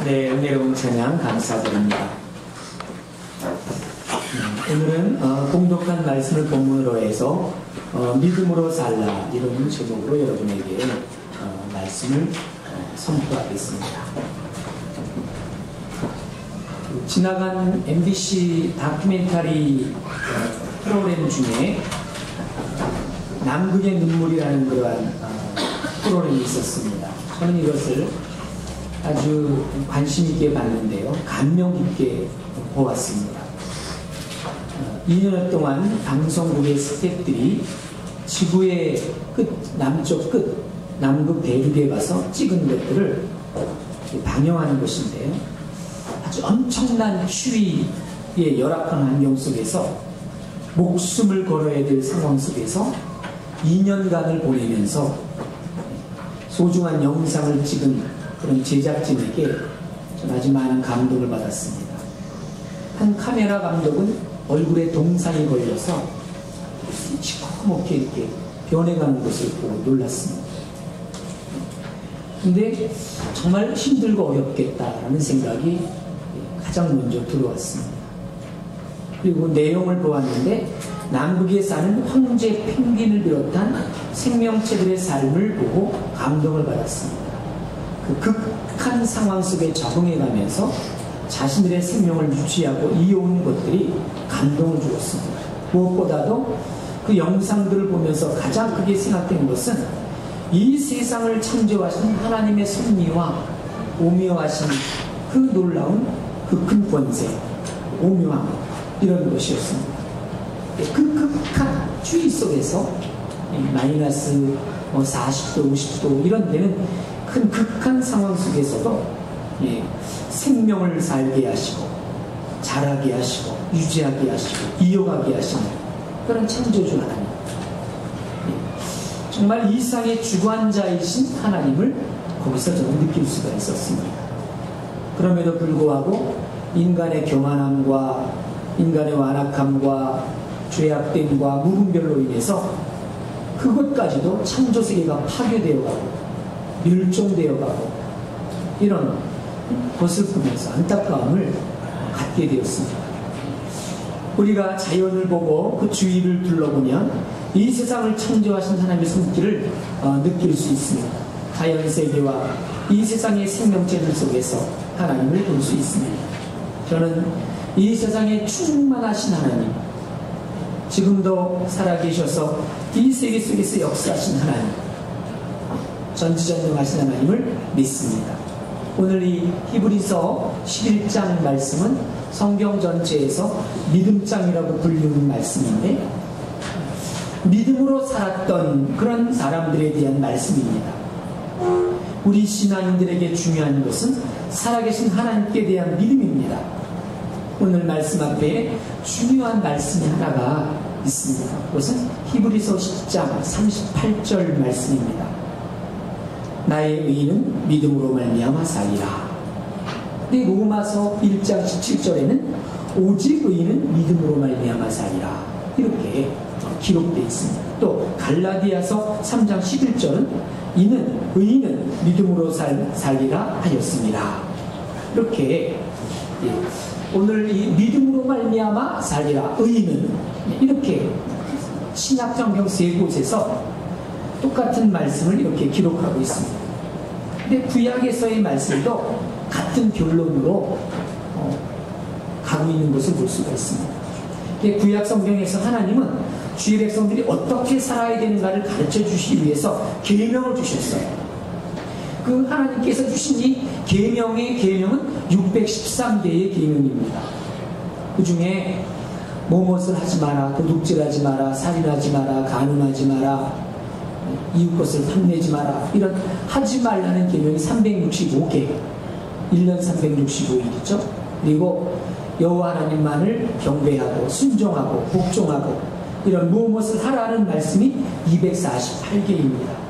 네, 은혜로운 찬양 감사드립니다. 오늘은 공독한 말씀을 본문으로 해서 믿음으로 살라 이런 제목으로 여러분에게 말씀을 선포하겠습니다. 지나간 MBC 다큐멘터리 프로그램 중에 남극의 눈물이라는 그러한 프로그램이 있었습니다. 저는 이것을 아주 관심 있게 봤는데요. 감명 깊게 보았습니다. 2년 동안 방송국의 스태프들이 지구의 끝, 남쪽 끝, 남극 대륙에 가서 찍은 것들을 방영하는 것인데요. 아주 엄청난 추위의 열악한 환경 속에서 목숨을 걸어야 될 상황 속에서 2년간을 보내면서 소중한 영상을 찍은 그런 제작진에게 전 아주 많은 감동을 받았습니다. 한 카메라 감독은 얼굴에 동상이 걸려서 시커멓게 이렇게 변해가는 것을 보고 놀랐습니다. 근데 정말 힘들고 어렵겠다라는 생각이 가장 먼저 들어왔습니다. 그리고 내용을 보았는데 남극에 사는 황제 펭귄을 비롯한 생명체들의 삶을 보고 감동을 받았습니다. 그 극한 상황 속에 적응해가면서 자신들의 생명을 유지하고 이어온 것들이 감동을 주었습니다. 무엇보다도 그 영상들을 보면서 가장 크게 생각된 것은 이 세상을 창조하신 하나님의 섭리와 오묘하신 그 놀라운 그 큰 권세, 오묘함 이런 것이었습니다. 그 극한 추위 속에서 마이너스 40도, 50도 이런 데는 큰 극한 상황 속에서도 생명을 살게 하시고 자라게 하시고 유지하게 하시고 이어가게 하시는 그런 창조주 하나님, 정말 이상의 주관자이신 하나님을 거기서 저는 느낄 수가 있었습니다. 그럼에도 불구하고 인간의 교만함과 인간의 완악함과 죄악됨과 무분별로 인해서 그것까지도 창조세계가 파괴되어가고 멸종되어가고 이런 것을 보면서 안타까움을 갖게 되었습니다. 우리가 자연을 보고 그 주위를 둘러보면 이 세상을 창조하신 하나님의 손길을 느낄 수 있습니다. 자연세계와 이 세상의 생명체들 속에서 하나님을 볼 수 있습니다. 저는 이 세상에 충만하신 하나님, 지금도 살아계셔서 이 세계 속에서 역사하신 하나님, 전지전능하신 하나님을 믿습니다. 오늘 이 히브리서 11장 말씀은 성경 전체에서 믿음장이라고 불리는 말씀인데 믿음으로 살았던 그런 사람들에 대한 말씀입니다. 우리 신앙인들에게 중요한 것은 살아계신 하나님께 대한 믿음입니다. 오늘 말씀 앞에 중요한 말씀이 하나가 있습니다. 그것은 히브리서 10장 38절 말씀입니다. 나의 의인은 믿음으로 말미암아 살리라. 근데 로마서 1장 17절에는 오직 의인은 믿음으로 말미암아 살리라 이렇게 기록되어 있습니다. 또 갈라디아서 3장 11절은 이는 의인은 믿음으로 살리라 하였습니다. 이렇게 오늘 이 믿음으로 말미암아 살리라, 의인은 이렇게 신약성경 세 곳에서 똑같은 말씀을 이렇게 기록하고 있습니다. 근데 구약에서의 말씀도 같은 결론으로 가고 있는 것을 볼 수가 있습니다. 구약 성경에서 하나님은 주의 백성들이 어떻게 살아야 되는가를 가르쳐 주시기 위해서 계명을 주셨어요. 그 하나님께서 주신 이 계명의 계명은 613개의 계명입니다. 그 중에 무엇을 하지 마라, 도둑질하지 마라, 살인하지 마라, 간음하지 마라, 이웃 것을 탐내지 마라, 이런 하지 말라는 계명이 365개, 1년 365일이죠. 그리고 여호와 하나님만을 경배하고 순종하고 복종하고 이런 무엇을 하라는 말씀이 248개입니다.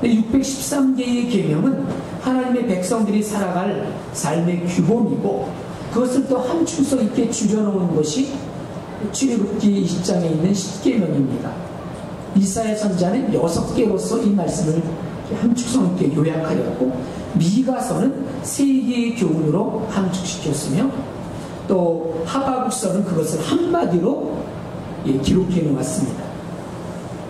613개의 계명은 하나님의 백성들이 살아갈 삶의 규범이고 그것을 또 함축성 있게 줄여놓은 것이 출애굽기 20장에 있는 10계명입니다. 이사야 선지자는 6개로서 이 말씀을 함축성 있게 요약하였고, 미가서는 세 개의 교훈으로 함축시켰으며, 또 하바국서는 그것을 한마디로 기록해 놓았습니다.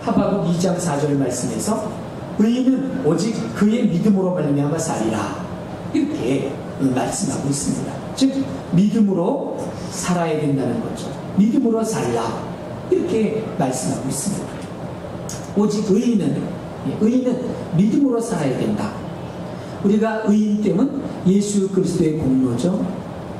하바국 2장 4절 말씀에서 의인은 오직 그의 믿음으로 말미암아 살리라, 이렇게 말씀하고 있습니다. 즉 믿음으로 살아야 된다는 거죠. 믿음으로 살라, 이렇게 말씀하고 있습니다. 오직 의인은 믿음으로 살아야 된다. 우리가 의인됨은 예수 그리스도의 공로죠.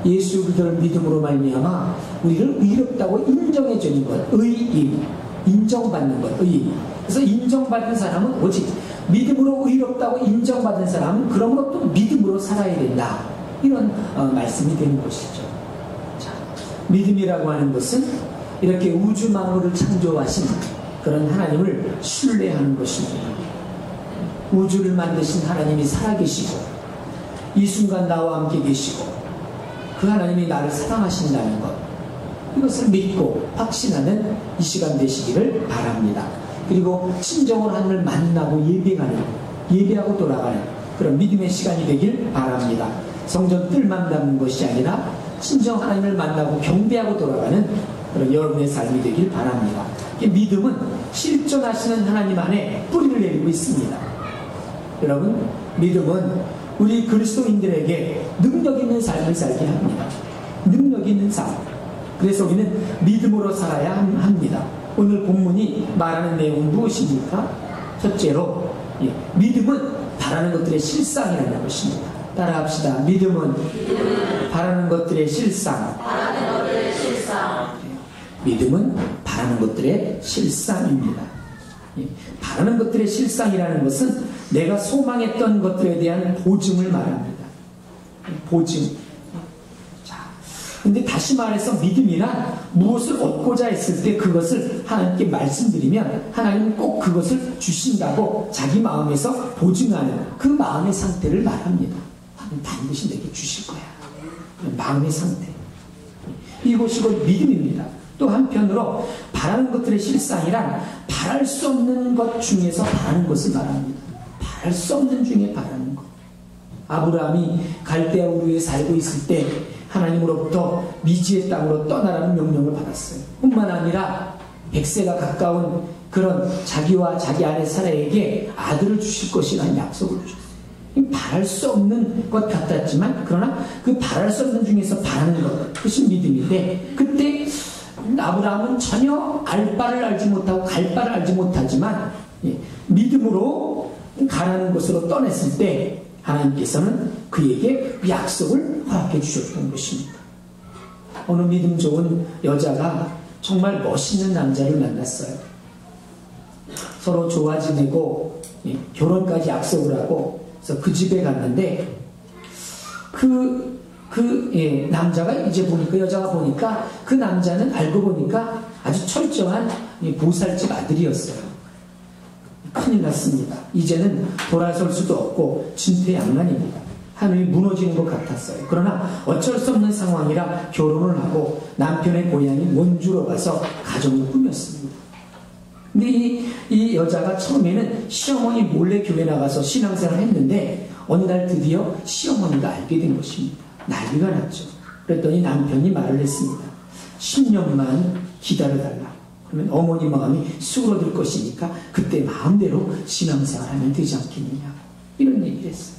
예수 그리스도를 믿음으로 말미암아 우리를 의롭다고 인정해 주는 것, 의인, 인정받는 것, 의인. 그래서 인정받은 사람은 오직 믿음으로 의롭다고 인정받은 사람은 그러므로 또 믿음으로 살아야 된다, 이런 말씀이 되는 것이죠. 자, 믿음이라고 하는 것은 이렇게 우주 만물을 창조하신 그런 하나님을 신뢰하는 것입니다. 우주를 만드신 하나님이 살아계시고 이 순간 나와 함께 계시고 그 하나님이 나를 사랑하신다는 것, 이것을 믿고 확신하는 이 시간 되시기를 바랍니다. 그리고 친정으로 하나님을 만나고 예배하고 돌아가는 그런 믿음의 시간이 되길 바랍니다. 성전 뜰만 담는 것이 아니라 친정 하나님을 만나고 경배하고 돌아가는 그런 여러분의 삶이 되길 바랍니다. 믿음은 실존하시는 하나님 안에 뿌리를 내리고 있습니다. 여러분, 믿음은 우리 그리스도인들에게 능력 있는 삶을 살게 합니다. 능력 있는 삶. 그래서 우리는 믿음으로 살아야 합니다. 오늘 본문이 말하는 내용은 무엇입니까? 첫째로, 믿음은 바라는 것들의 실상이라는 것입니다. 따라합시다. 믿음은 바라는 것들의 실상. 믿음은 바라는 것들의 실상입니다. 바라는 것들의 실상이라는 것은 내가 소망했던 것들에 대한 보증을 말합니다. 보증. 자, 근데 다시 말해서 믿음이란 무엇을 얻고자 했을 때 그것을 하나님께 말씀드리면 하나님은 꼭 그것을 주신다고 자기 마음에서 보증하는 그 마음의 상태를 말합니다. 반드시 내게 주실 거야. 마음의 상태. 이것이 곧 믿음입니다. 또 한편으로 바라는 것들의 실상이란 바랄 수 없는 것 중에서 바라는 것을 말합니다. 바랄 수 없는 중에 바라는 것. 아브라함이 갈대아 우르에 살고 있을 때 하나님으로부터 미지의 땅으로 떠나라는 명령을 받았어요. 뿐만 아니라 100세가 가까운 그런 자기와 자기 아내 사라에게 아들을 주실 것이라는 약속을 주셨어요. 바랄 수 없는 것 같았지만 그러나 그 바랄 수 없는 중에서 바라는 것, 그것이 믿음인데, 그때 아브라함은 전혀 알 바를 알지 못하고 갈 바를 알지 못하지만 믿음으로 가라는 곳으로 떠났을 때 하나님께서는 그에게 약속을 허락해 주셨던 것입니다. 어느 믿음 좋은 여자가 정말 멋있는 남자를 만났어요. 서로 좋아 지내고 결혼까지 약속을 하고, 그래서 그 집에 갔는데 남자가 이제 보니까, 여자가 보니까 그 남자는 알고 보니까 아주 철저한 보살집 아들이었어요. 큰일 났습니다. 이제는 돌아설 수도 없고 진퇴양난입니다. 하늘이 무너지는 것 같았어요. 그러나 어쩔 수 없는 상황이라 결혼을 하고 남편의 고향인 원주로 가서 가정을 꾸몄습니다. 근데 이 여자가 처음에는 시어머니 몰래 교회 나가서 신앙생활을 했는데 어느 날 드디어 시어머니가 알게 된 것입니다. 난리가 났죠. 그랬더니 남편이 말을 했습니다. 10년만 기다려달라. 그러면 어머니 마음이 수그러들 것이니까 그때 마음대로 신앙생활하면 되지 않겠느냐, 이런 얘기를 했어요.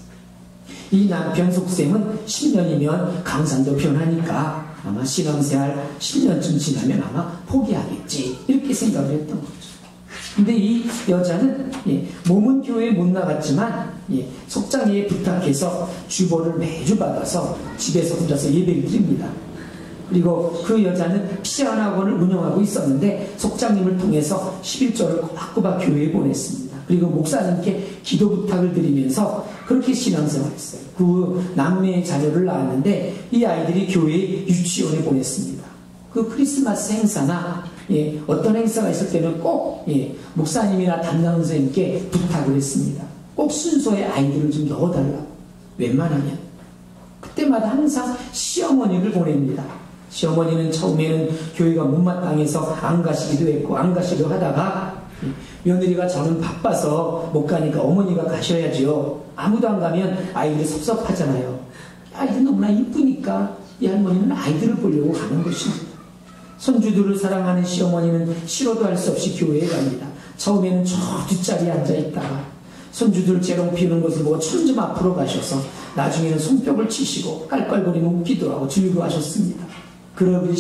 이 남편 속셈은 10년이면 강산도 변하니까 아마 신앙생활 10년쯤 지나면 아마 포기하겠지, 이렇게 생각을 했던 거죠. 근데 이 여자는 몸은 교회에 못 나갔지만 속장이에 부탁해서 주보를 매주 받아서 집에서 혼자서 예배를 드립니다. 그리고 그 여자는 피아노 학원을 운영하고 있었는데 속장님을 통해서 11조를 꼬박꼬박 교회에 보냈습니다. 그리고 목사님께 기도 부탁을 드리면서 그렇게 신앙생활을 했어요. 그 남매의 자녀를 낳았는데 이 아이들이 교회 유치원에 보냈습니다. 그 크리스마스 행사나 어떤 행사가 있을 때는 꼭 목사님이나 담당 선생님께 부탁을 했습니다. 꼭 순서에 아이들을 좀 넣어달라고. 웬만하면 그때마다 항상 시어머니를 보냅니다. 시어머니는 처음에는 교회가 못마땅해서 안 가시기도 했고 안 가시기도 하다가 며느리가 저는 바빠서 못 가니까 어머니가 가셔야지요. 아무도 안 가면 아이들이 섭섭하잖아요. 아이들 너무나 이쁘니까 이 할머니는 아이들을 보려고 가는 것입니다. 손주들을 사랑하는 시어머니는 싫어도 할 수 없이 교회에 갑니다. 처음에는 저 뒷자리에 앉아있다가 손주들 재롱 피우는 것을 보고 점점 앞으로 가셔서 나중에는 손뼉을 치시고 깔깔거리며 웃기도 하고 즐거워하셨습니다. 그러기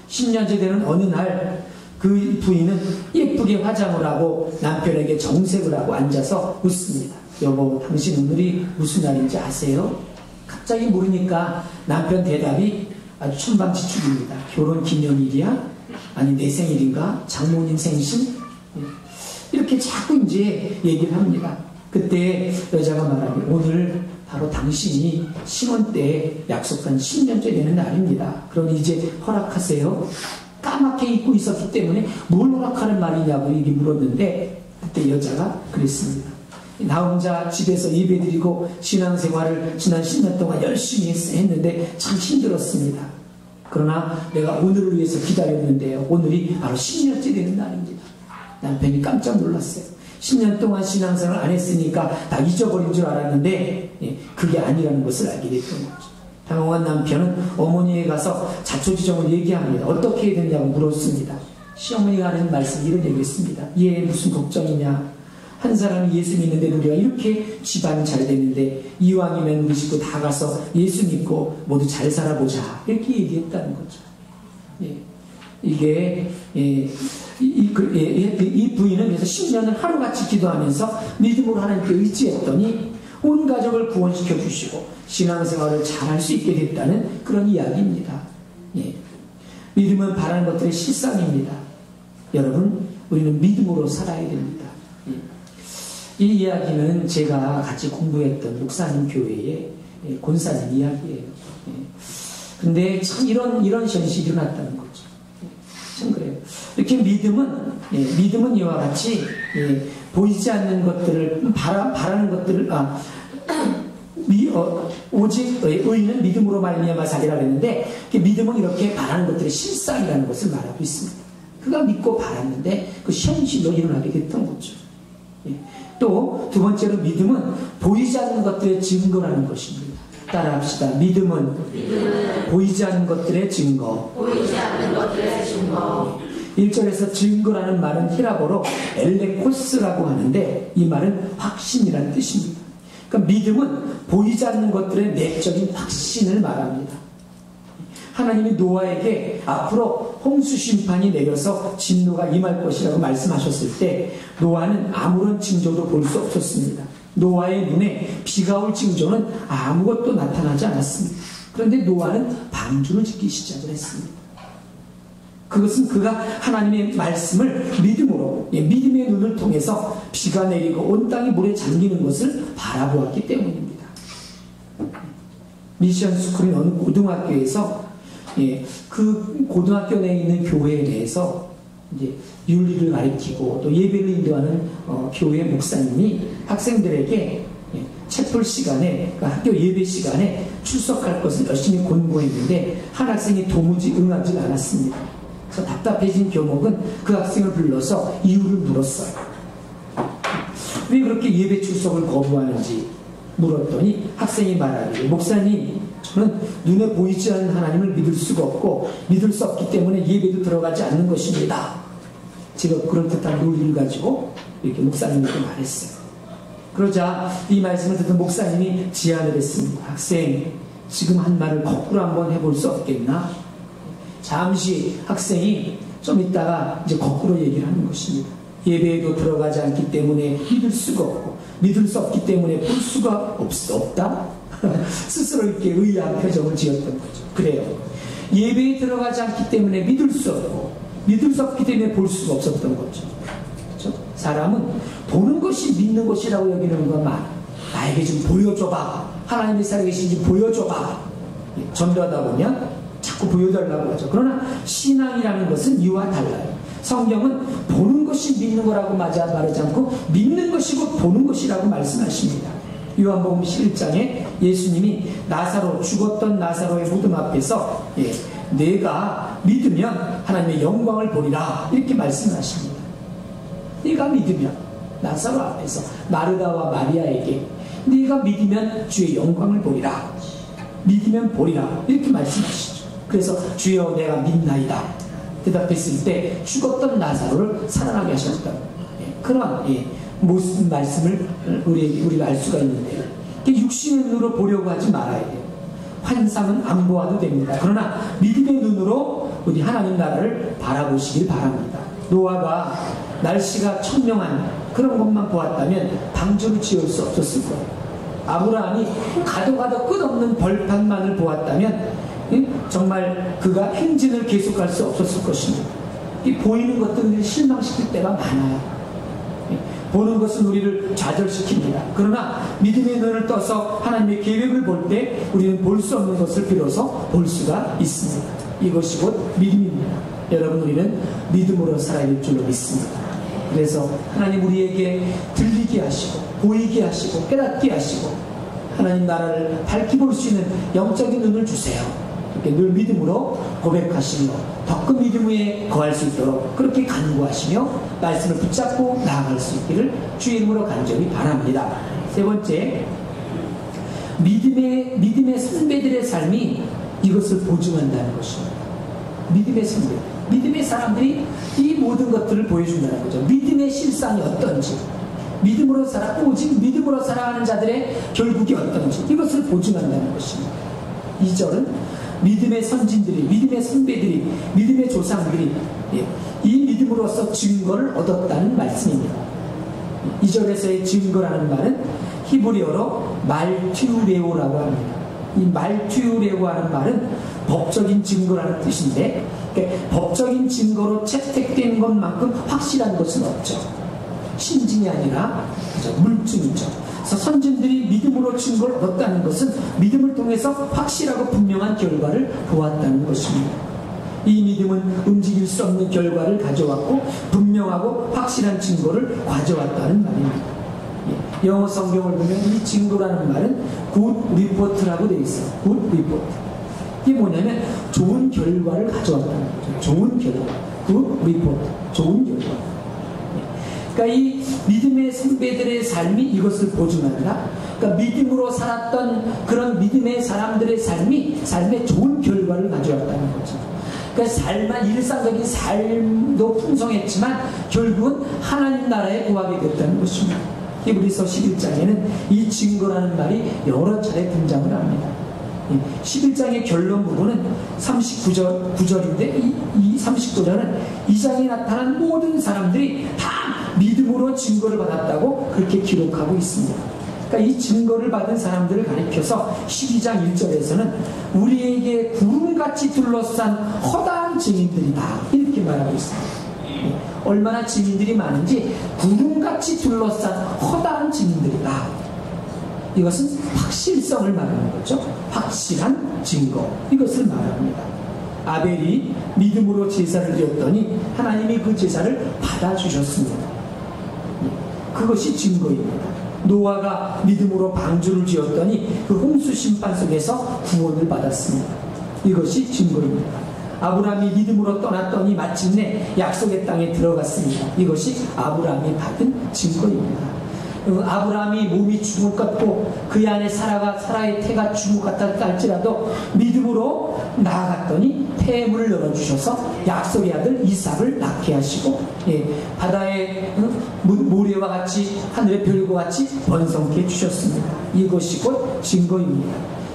10년째 되는 어느 날 그 부인은 예쁘게 화장을 하고 남편에게 정색을 하고 앉아서 웃습니다. 여보, 당신 오늘이 무슨 날인지 아세요? 갑자기 물으니까 남편 대답이 아주 천방지축입니다. 결혼 기념일이야? 아니 내 생일인가? 장모님 생신? 이렇게 자꾸 이제 얘기를 합니다. 그때 여자가 말하니 오늘 바로 당신이 신혼 때 약속한 10년째 되는 날입니다. 그러니 이제 허락하세요. 까맣게 잊고 있었기 때문에 뭘 허락하는 말이냐고 이렇게 물었는데 그때 여자가 그랬습니다. 나 혼자 집에서 예배드리고 신앙생활을 지난 10년 동안 열심히 했는데 참 힘들었습니다. 그러나 내가 오늘을 위해서 기다렸는데요. 오늘이 바로 10년째 되는 날입니다. 남편이 깜짝 놀랐어요. 10년 동안 신앙생활을 안 했으니까 다 잊어버린 줄 알았는데 그게 아니라는 것을 알게 됐던 거죠. 당황한 남편은 어머니에 가서 자초지종을 얘기합니다. 어떻게 해야 되냐고 물었습니다. 시어머니가 하는 말씀이 이런 얘기했습니다. 얘 무슨 걱정이냐. 한 사람이 예수 믿는데 우리가 이렇게 집안이 잘 됐는데 이왕이면 우리 식구 다 가서 예수 믿고 모두 잘 살아보자. 이렇게 얘기했다는 거죠. 이게 이 부인은 그래서 10년을 하루같이 기도하면서 믿음으로 하나님께 의지했더니 온 가족을 구원시켜 주시고 신앙생활을 잘할 수 있게 됐다는 그런 이야기입니다. 믿음은 바라는 것들의 실상입니다. 여러분, 우리는 믿음으로 살아야 됩니다. 이 이야기는 제가 같이 공부했던 목사님 교회의 권사님 이야기예요. 근데 참 이런 현실이 일어났다는 거죠. 참 그래요. 이렇게 믿음은 이와 같이 보이지 않는 것들을 바라는 것들을 오직 의인은 믿음으로 말미암아 살리라 그랬는데 믿음은 이렇게 바라는 것들의 실상이라는 것을 말하고 있습니다. 그가 믿고 바랐는데 그 현실로 일어나게 됐던 거죠. 또 두 번째로 믿음은 보이지 않는 것들의 증거라는 것입니다. 따라합시다. 믿음은 보이지 않는 것들의 증거. 1절에서 증거라는 말은 히라보로 엘레코스라고 하는데 이 말은 확신이라는 뜻입니다. 그러니까 믿음은 보이지 않는 것들의 내적인 확신을 말합니다. 하나님이 노아에게 앞으로 홍수 심판이 내려서 진노가 임할 것이라고 말씀하셨을 때 노아는 아무런 징조도 볼 수 없었습니다. 노아의 눈에 비가 올 징조는 아무것도 나타나지 않았습니다. 그런데 노아는 방주를 짓기 시작을 했습니다. 그것은 그가 하나님의 말씀을 믿음으로, 믿음의 눈을 통해서 비가 내리고 온 땅이 물에 잠기는 것을 바라보았기 때문입니다. 미션 스쿨인 어느 고등학교에서 그 고등학교 내에 있는 교회에 대해서 이제 윤리를 가르치고 또 예배를 인도하는 교회 목사님이 학생들에게 채플 시간에, 그러니까 학교 예배 시간에 출석할 것을 열심히 권고했는데 한 학생이 도무지 응하지 않았습니다. 그래서 답답해진 교목은 그 학생을 불러서 이유를 물었어요. 왜 그렇게 예배 출석을 거부하는지 물었더니 학생이 말하기를, 목사님, 저는 눈에 보이지 않는 하나님을 믿을 수가 없고 믿을 수 없기 때문에 예배도 들어가지 않는 것입니다. 제가 그럴듯한 논리를 가지고 이렇게 목사님에게 말했어요. 그러자 이 말씀을 듣던 목사님이 제안을 했습니다. 학생, 지금 한 말을 거꾸로 한번 해볼 수 없겠나? 잠시 학생이 좀 있다가 이제 거꾸로 얘기를 하는 것입니다. 예배에도 들어가지 않기 때문에 믿을 수가 없고 믿을 수 없기 때문에 볼 수가 없다? 스스로 이렇게 의아한 표정을 지었던 거죠. 그래요. 예배에 들어가지 않기 때문에 믿을 수 없고 믿을 수 없기 때문에 볼 수가 없었던 거죠. 그렇죠? 사람은 보는 것이 믿는 것이라고 여기는 것만, 나에게 좀 보여줘봐, 하나님이 살아계신지 보여줘봐, 전도하다 보면 자꾸 보여달라고 하죠. 그러나 신앙이라는 것은 이와 달라요. 성경은 보는 것이 믿는 거라고 말하지 않고 믿는 것이 곧 보는 것이라고 말씀하십니다. 요한복음 11장에 예수님이 죽었던 나사로의 무덤 앞에서 내가 믿으면 하나님의 영광을 보리라 이렇게 말씀하십니다. 네가 믿으면 나사로 앞에서 마르다와 마리아에게 네가 믿으면 주의 영광을 보리라, 믿으면 보리라 이렇게 말씀하시죠. 그래서 주여 내가 믿나이다 대답했을 때 죽었던 나사로를 살아나게 하셨다. 그런 모습 말씀을 우리가 알 수가 있는데요. 육신의 눈으로 보려고 하지 말아야 돼요. 환상은 안 보아도 됩니다. 그러나 믿음의 눈으로 우리 하나님 나라를 바라보시길 바랍니다. 노아가 날씨가 청명한 그런 것만 보았다면 방주를 지을 수 없었을 거예요. 아브라함이 가도 끝없는 벌판만을 보았다면 정말 그가 행진을 계속할 수 없었을 것입니다. 이 보이는 것들을 실망시킬 때가 많아요. 보는 것은 우리를 좌절시킵니다. 그러나 믿음의 눈을 떠서 하나님의 계획을 볼 때 우리는 볼 수 없는 것을 비로소 볼 수가 있습니다. 이것이 곧 믿음입니다. 여러분, 우리는 믿음으로 살아야 될 줄로 믿습니다. 그래서 하나님 우리에게 들리게 하시고 보이게 하시고 깨닫게 하시고 하나님 나라를 밝히 볼 수 있는 영적인 눈을 주세요. 이렇게 늘 믿음으로 고백하시며 더 큰 믿음 위에 거할 수 있도록 그렇게 간구하시며 말씀을 붙잡고 나아갈 수 있기를 주의 이름으로 간절히 바랍니다. 세 번째, 믿음의 선배들의 삶이 이것을 보증한다는 것입니다. 믿음의 선배, 믿음의 사람들이 이 모든 것들을 보여준다는 거죠. 믿음의 실상이 어떤지, 믿음으로 오직 믿음으로 살아가는 자들의 결국이 어떤지 이것을 보증한다는 것입니다. 2절은 믿음의 선진들이, 믿음의 선배들이, 믿음의 조상들이 이 믿음으로서 증거를 얻었다는 말씀입니다. 2절에서의 증거라는 말은 히브리어로 말튜레오라고 합니다. 이 말튜레오라는 말은 법적인 증거라는 뜻인데, 그러니까 법적인 증거로 채택된 것만큼 확실한 것은 없죠. 신증이 아니라 물증이죠. 그래서 선진들이 믿음으로 증거를 얻었다는 것은 믿음을 통해서 확실하고 분명한 결과를 보았다는 것입니다. 이 믿음은 움직일 수 없는 결과를 가져왔고 분명하고 확실한 증거를 가져왔다는 말입니다. 영어 성경을 보면 이 증거라는 말은 good report라고 되어 있어요. good report. 이게 뭐냐면 좋은 결과를 가져왔다는 거죠. 좋은 결과. good report. 좋은 결과. 그러니까 이 믿음의 선배들의 삶이 이것을 보증한다. 그러니까 믿음으로 살았던 그런 믿음의 사람들의 삶에 좋은 결과를 가져왔다는 거죠. 그러니까 일상적인 삶도 풍성했지만 결국은 하나님 나라에 구하게 됐다는 것입니다. 히브리서 11장에는 이 증거라는 말이 여러 차례 등장을 합니다. 11장의 결론 부분은 39절인데 이 39절은 이 장에 나타난 모든 사람들이 다 믿음으로 증거를 받았다고 그렇게 기록하고 있습니다. 그러니까 이 증거를 받은 사람들을 가리켜서 12장 1절에서는 우리에게 구름같이 둘러싼 허다한 증인들이다 이렇게 말하고 있습니다. 얼마나 증인들이 많은지 구름같이 둘러싼 허다한 증인들이다. 이것은 확실성을 말하는 거죠. 확실한 증거, 이것을 말합니다. 아벨이 믿음으로 제사를 드렸더니 하나님이 그 제사를 받아주셨습니다. 그것이 증거입니다. 노아가 믿음으로 방주를 지었더니 그 홍수 심판 속에서 구원을 받았습니다. 이것이 증거입니다. 아브라함이 믿음으로 떠났더니 마침내 약속의 땅에 들어갔습니다. 이것이 아브라함이 받은 증거입니다. 아브라함이 몸이 죽을 것 같고 그 안에 사라의 태가 죽을 것 같다 할지라도 믿음으로 나아갔더니 태의 문을 열어주셔서 약속의 아들 이삭을 낳게 하시고 바다의 모래와 같이 하늘의 별과 같이 번성케 해주셨습니다. 이것이 곧 증거입니다.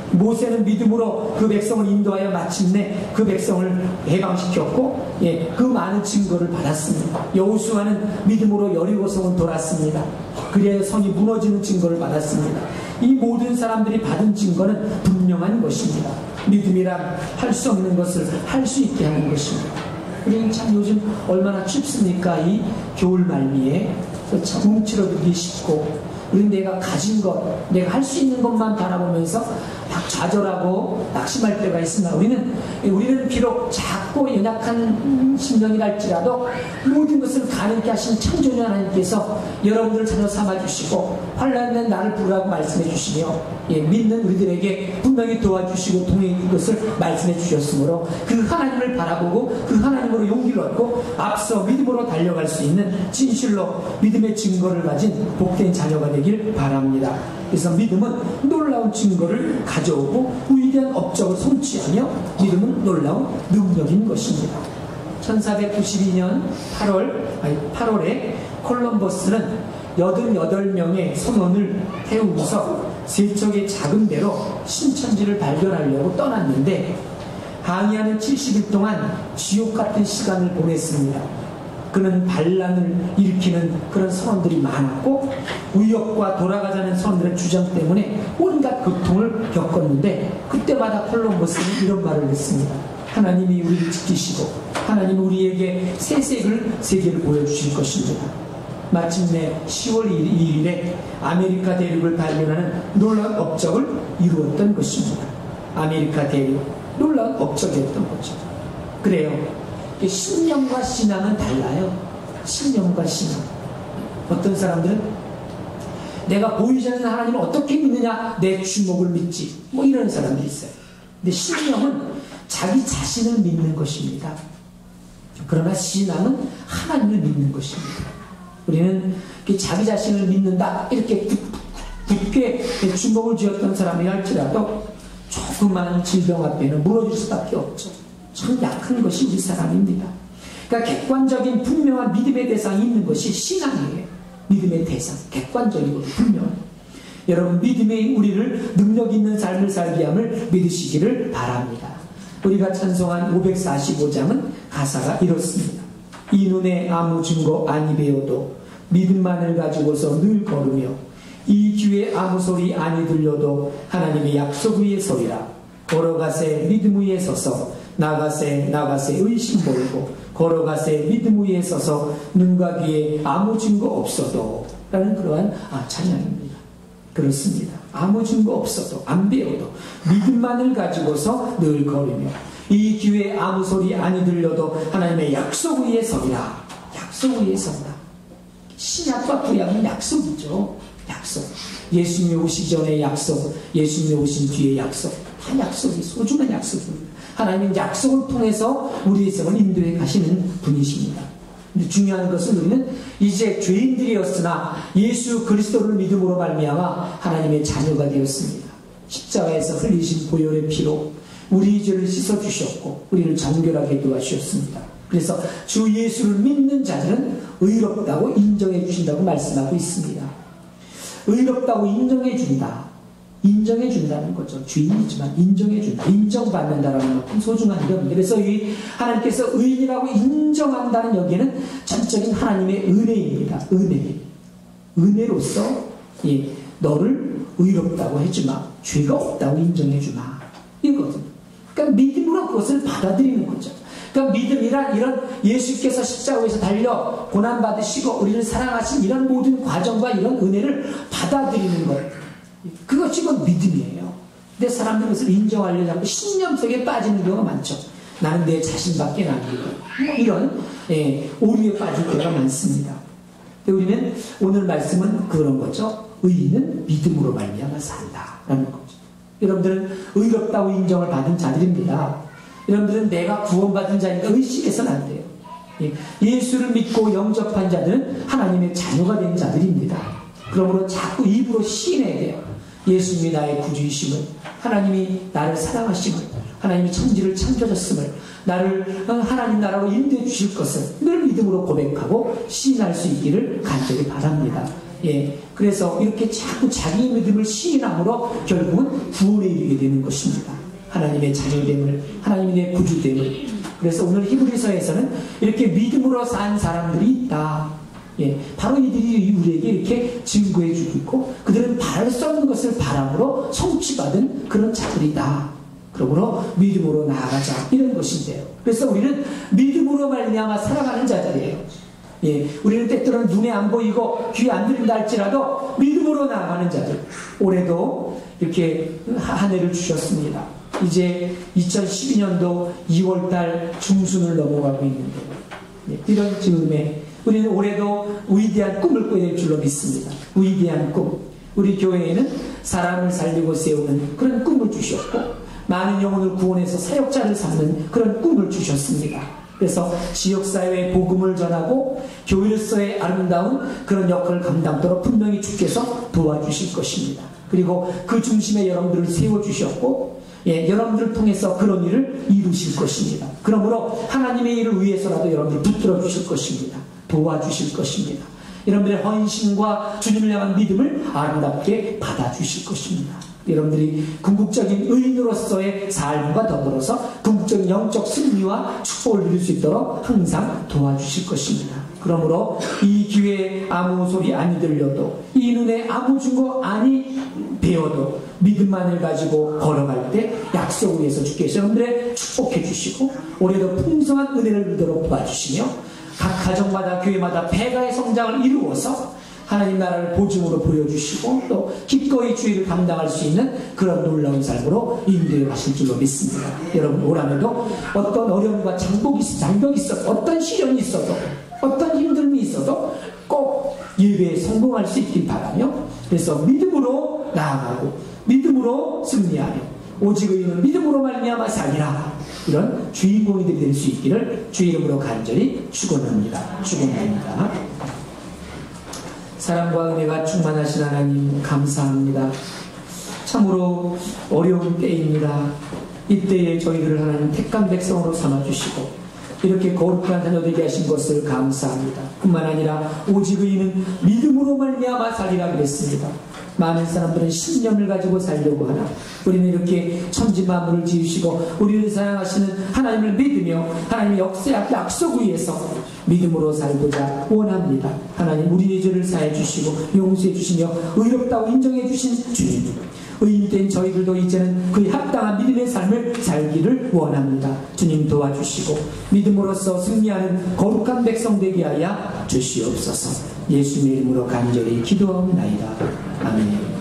모세는 믿음으로 그 백성을 인도하여 마침내 그 백성을 해방시켰고 그 많은 증거를 받았습니다. 여호수아는 믿음으로 여리고성을 돌았습니다. 그래야 성이 무너지는 증거를 받았습니다. 이 모든 사람들이 받은 증거는 분명한 것입니다. 믿음이란 할 수 없는 것을 할 수 있게 하는 것입니다. 우리는 참 요즘 얼마나 춥습니까? 이 겨울 말미에 참 움츠러들기 쉽고 우리 내가 가진 것, 내가 할 수 있는 것만 바라보면서 막 좌절하고 낙심할 때가 있으나 우리는 비록 작고 연약한 심령이랄지라도 모든 것을 가능케 하신 창조주 하나님께서 여러분들을 자녀 삼아주시고 환난된 나를 부르라고 말씀해 주시며 믿는 우리들에게 분명히 도와주시고 동행인 것을 말씀해 주셨으므로 그 하나님을 바라보고 그 하나님으로 용기를 얻고 앞서 믿음으로 달려갈 수 있는 진실로 믿음의 증거를 가진 복된 자녀가 되길 바랍니다. 그래서 믿음은 놀라운 증거를 가져오고 위대한 업적을 성취하며 믿음은 놀라운 능력인 것입니다. 1492년 8월에 콜럼버스는 88명의 선원을 태우고서 세척의 작은 배로 신천지를 발견하려고 떠났는데 항해하는 70일 동안 지옥 같은 시간을 보냈습니다. 그는 반란을 일으키는 그런 선원들이 많았고 우역과 돌아가자는 선원들의 주장 때문에 온갖 고통을 겪었는데 그때마다 콜럼버스는 이런 말을 했습니다. 하나님이 우리를 지키시고 하나님이 우리에게 새 세계를 보여주실 것입니다. 마침내 10월 2일에 아메리카 대륙을 발견하는 놀라운 업적을 이루었던 것입니다. 아메리카 대륙 놀라운 업적이었던 거죠. 그래요. 신념과 신앙은 달라요. 신념과 신앙. 어떤 사람들은 내가 보이지 않는 하나님을 어떻게 믿느냐, 내 주목을 믿지, 뭐 이런 사람들이 있어요. 근데 신념은 자기 자신을 믿는 것입니다. 그러나 신앙은 하나님을 믿는 것입니다. 우리는 자기 자신을 믿는다 이렇게 굳게 주목을 쥐었던 사람이 할지라도 조그만 질병 앞에는 무너질 수밖에 없죠. 참 약한 것이 우리 사람입니다. 그러니까 객관적인 분명한 믿음의 대상이 있는 것이 신앙이에요. 믿음의 대상, 객관적이고 분명한. 여러분, 믿음이 우리를 능력 있는 삶을 살게 함을 믿으시기를 바랍니다. 우리가 찬송한 545장은 가사가 이렇습니다. 이 눈에 아무 증거 아니 배워도 믿음만을 가지고서 늘 걸으며 이 귀에 아무 소리 아니 들려도 하나님의 약속 위에 서리라. 걸어가세 믿음 위에 서서 나가세 의심 버리고 걸어가세 믿음 위에 서서 눈과 귀에 아무 증거 없어도 라는 그러한 찬양입니다. 그렇습니다. 아무 증거 없어도 안 배워도 믿음만을 가지고서 늘 걸으며 이 귀에 아무 소리 아니 들려도 하나님의 약속 위에 서리라. 약속 위에 선다. 신약과 구약은 약속이죠. 약속. 예수님이 오시기 전에 약속, 예수님이 오신 뒤에 약속. 다 약속이 소중한 약속입니다. 하나님은 약속을 통해서 우리의 생을 인도해 가시는 분이십니다. 근데 중요한 것은 우리는 이제 죄인들이었으나 예수 그리스도를 믿음으로 말미암아 하나님의 자녀가 되었습니다. 십자가에서 흘리신 보혈의 피로 우리 죄를 씻어주셨고 우리를 정결하게 도와주셨습니다. 그래서 주 예수를 믿는 자들은 의롭다고 인정해 주신다고 말씀하고 있습니다. 의롭다고 인정해 준다. 인정해 준다는 거죠. 주인이지만 인정해 준다. 인정받는다라는 것은 소중한 이름입니다. 그래서 이 하나님께서 의인이라고 인정한다는 여기에는 전적인 하나님의 은혜입니다. 은혜로서 너를 의롭다고 해주마. 죄가 없다고 인정해주마. 이거거든요. 그러니까 믿음으로 그것을 받아들이는 거죠. 그러니까 믿음이란 이런 예수께서 십자가에서 달려 고난받으시고 우리를 사랑하신 이런 모든 과정과 이런 은혜를 받아들이는 것. 그것이 곧 믿음이에요. 근데 사람들은 그것을 인정하려고 하고 신념 속에 빠지는 경우가 많죠. 나는 내 자신밖에 안 믿고 뭐 이런 오류에 빠질 때가 많습니다. 근데 우리는 오늘 말씀은 그런 거죠. 의인은 믿음으로 말미암아 산다라는 거죠. 여러분들은 의롭다고 인정을 받은 자들입니다. 여러분들은 내가 구원받은 자니까 의식해서는 안 돼요. 예수를 믿고 영접한 자들은 하나님의 자녀가 된 자들입니다. 그러므로 자꾸 입으로 시인해야 돼요. 예수님이 나의 구주이심을, 하나님이 나를 사랑하심을, 하나님이 천지를 창조하셨음을, 나를 하나님 나라로 인도해 주실 것을 늘 믿음으로 고백하고 시인할 수 있기를 간절히 바랍니다. 그래서 이렇게 자꾸 자기 믿음을 시인함으로 결국은 구원에 이르게 되는 것입니다. 하나님의 자녀됨을, 하나님의 내 구주됨을. 그래서 오늘 히브리서에서는 이렇게 믿음으로 산 사람들이 있다. 바로 이들이 우리에게 이렇게 증거해 주고 있고 그들은 바랄 수 없는 것을 바람으로 성취받은 그런 자들이다. 그러므로 믿음으로 나아가자 이런 것인데요. 그래서 우리는 믿음으로 말미암아 살아가는 자들이에요. 예, 우리는 때때로는 눈에 안 보이고 귀에 안 들린다 할지라도 믿음으로 나아가는 자들, 올해도 이렇게 한 해를 주셨습니다. 이제 2012년도 2월달 중순을 넘어가고 있는데, 예, 이런 즈음에 우리는 올해도 위대한 꿈을 꿔야 될 줄로 믿습니다. 위대한 꿈. 우리 교회에는 사람을 살리고 세우는 그런 꿈을 주셨고, 많은 영혼을 구원해서 사역자를 삼는 그런 꿈을 주셨습니다. 그래서 지역사회에 복음을 전하고 교회로서의 아름다운 그런 역할을 감당토록 분명히 주께서 도와주실 것입니다. 그리고 그 중심에 여러분들을 세워주셨고, 예, 여러분들을 통해서 그런 일을 이루실 것입니다. 그러므로 하나님의 일을 위해서라도 여러분들을 붙들어 주실 것입니다. 도와주실 것입니다. 여러분들의 헌신과 주님을 향한 믿음을 아름답게 받아주실 것입니다. 여러분들이 궁극적인 의인으로서의 삶과 더불어서 궁극적인 영적 승리와 축복을 누릴 수 있도록 항상 도와주실 것입니다. 그러므로 이 귀에 아무 소리 아니 들려도, 이 눈에 아무 증거 아니 배워도 믿음만을 가지고 걸어갈 때 약속을 위해서 주께서 여러분들의 축복해 주시고, 올해도 풍성한 은혜를 누리도록 도와주시며, 각 가정마다 교회마다 배가의 성장을 이루어서 하나님 나라를 보증으로 보여주시고, 또 기꺼이 주의를 감당할 수 있는 그런 놀라운 삶으로 인도해 가실 줄로 믿습니다. 여러분, 올 한해도 어떤 어려움과 장벽이 있어도, 어떤 시련이 있어도, 어떤 힘듦이 있어도 꼭 예배에 성공할 수 있길 바라며, 그래서 믿음으로 나아가고 믿음으로 승리하며 오직 의인은 믿음으로 말미암아 살리라, 이런 주인공이 될 수 있기를 주의 이름으로 간절히 축원합니다. 축원합니다. 사랑과 은혜가 충만하신 하나님 감사합니다. 참으로 어려운 때입니다. 이때에 저희들을 하나님 택한 백성으로 삼아주시고 이렇게 거룩한 자녀 되게 하신 것을 감사합니다. 뿐만 아니라 오직 의인은 믿음으로 말미암아 살리라 그랬습니다. 많은 사람들은 신념을 가지고 살려고 하나 우리는 이렇게 천지 만물을 지으시고 우리를 사랑하시는 하나님을 믿으며 하나님의 역사의 약속 위에서 믿음으로 살고자 원합니다. 하나님, 우리의 죄를 사해 주시고 용서해 주시며 의롭다고 인정해 주신 주님, 의인이 된 저희들도 이제는 그에 합당한 믿음의 삶을 살기를 원합니다. 주님 도와주시고 믿음으로써 승리하는 거룩한 백성 되게 하여 주시옵소서. 예수님의 이름으로 간절히 기도하옵나이다. 아멘.